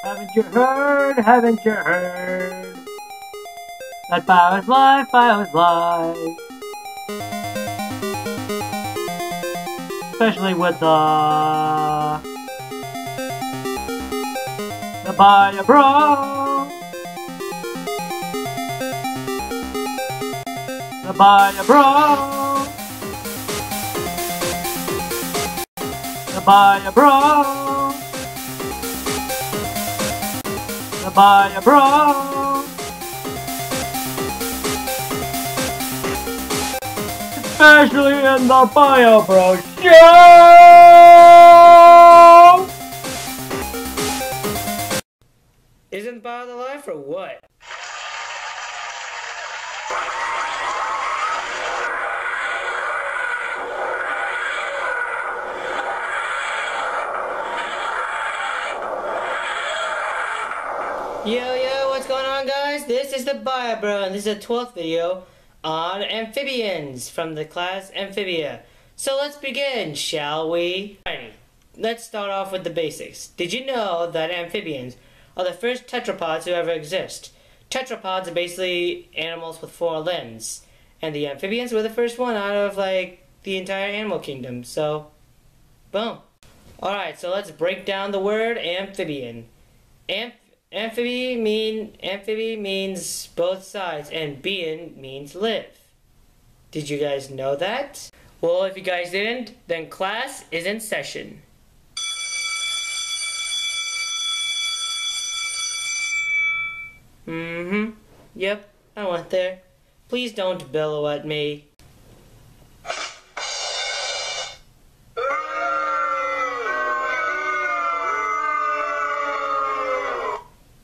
Haven't you heard? Haven't you heard? That bio is live, bio is live. Especially with the bio bro. The bio bro. The bio bro. The bio bro. Especially in the bio bro show. Isn't bio alive or what? Yo, what's going on, guys? This is the Bio Bro, and this is the 12th video on amphibians from the class Amphibia. So let's begin, shall we? Alrighty, let's start off with the basics. Did you know that amphibians are the first tetrapods to ever exist? Tetrapods are basically animals with 4 limbs, and the amphibians were the first one out of, like, the entire animal kingdom, so, boom. Alright, so let's break down the word amphibian. Amphibi means both sides, and being means live. Did you guys know that? Well, if you guys didn't, then class is in session. Yep, I went there. Please don't bellow at me.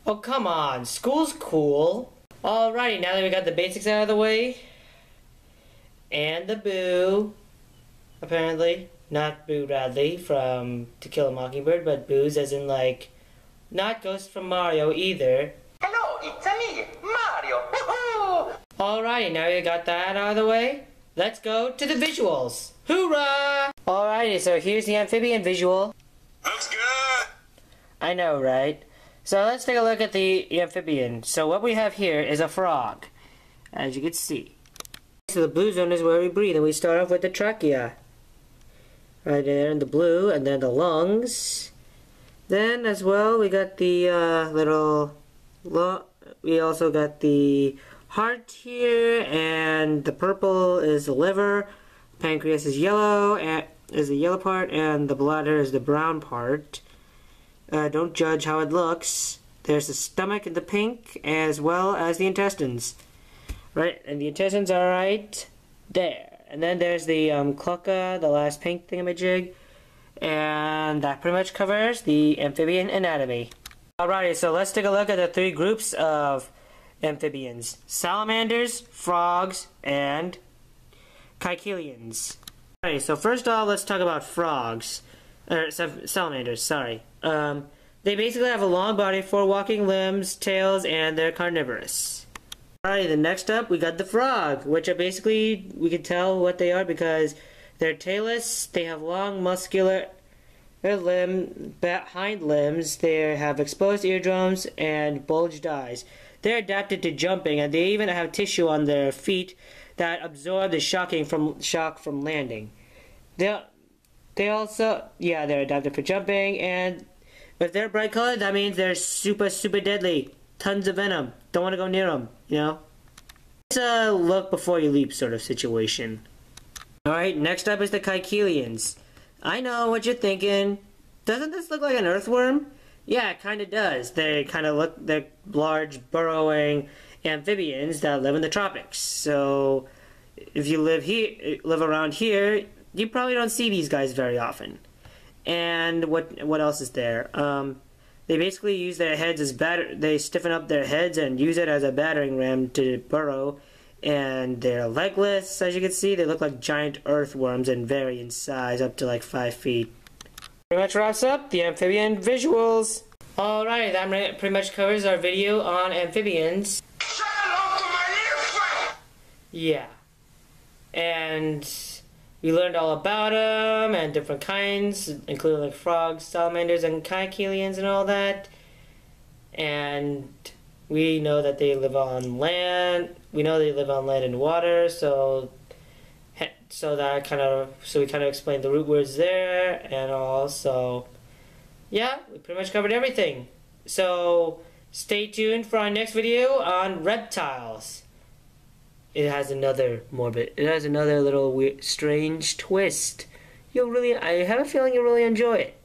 Oh, come on. School's cool. Alrighty, now that we got the basics out of the way. And the boo. Apparently. Not Boo Radley from To Kill a Mockingbird, but boos as in, like, not Ghost from Mario either. Hello, it's me, Mario. Woohoo! Alrighty, now we got that out of the way. Let's go to the visuals. Hoorah! Alrighty, so here's the amphibian visual. Looks good. I know, right? So let's take a look at the amphibian. So what we have here is a frog, as you can see. So the blue zone is where we breathe, and we start off with the trachea. Right there in the blue, and then the lungs. Then as well, we got the we also got the heart here, and the purple is the liver. Pancreas is yellow, is the yellow part, and the bladder is the brown part. Don't judge how it looks. There's the stomach in the pink, as well as the intestines. Right, and the intestines are right there. And then there's the cloaca, the last pink thingamajig. And that pretty much covers the amphibian anatomy. Alrighty, so let's take a look at the 3 groups of amphibians. Salamanders, frogs, and caecilians. Alrighty, so first off, let's talk about frogs. Salamanders, sorry. They basically have a long body, 4 walking limbs, tails, and they're carnivorous. Alright, then next up we got the frog, which are basically, we can tell what they are because they're tailless, they have long muscular hind limbs, they have exposed eardrums, and bulged eyes. They're adapted to jumping, and they even have tissue on their feet that absorb the shock from landing. They also, yeah, they're adapted for jumping, and if they're bright colored, that means they're super deadly. Tons of venom. Don't want to go near them, you know? It's a look before you leap sort of situation. Alright, next up is the caecilians. I know what you're thinking. Doesn't this look like an earthworm? Yeah, it kind of does. They're large, burrowing amphibians that live in the tropics. So, if you live around here, you probably don't see these guys very often. And what else is there? They basically use their heads as they stiffen up their heads and use it as a battering ram to burrow. And they're legless, as you can see. They look like giant earthworms and vary in size up to like 5 feet. Pretty much wraps up the amphibian visuals. Alright, that pretty much covers our video on amphibians. Say hello to my little friend. Yeah. And we learned all about them and different kinds, including like frogs, salamanders, and caecilians and all that. and we know that they live on land. We know they live on land and water, so we kind of explained the root words there, and also, yeah, we pretty much covered everything. So stay tuned for our next video on reptiles. It has another little weird, strange twist. I have a feeling you'll really enjoy it.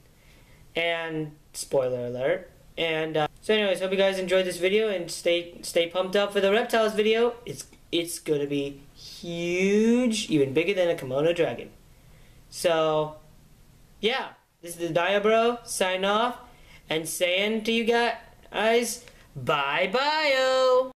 And spoiler alert. And so anyways, hope you guys enjoyed this video, and stay pumped up for the reptiles video. It's gonna be huge, even bigger than a kimono dragon. So yeah, this is the Diabro signing off and saying to you guys, bye bye.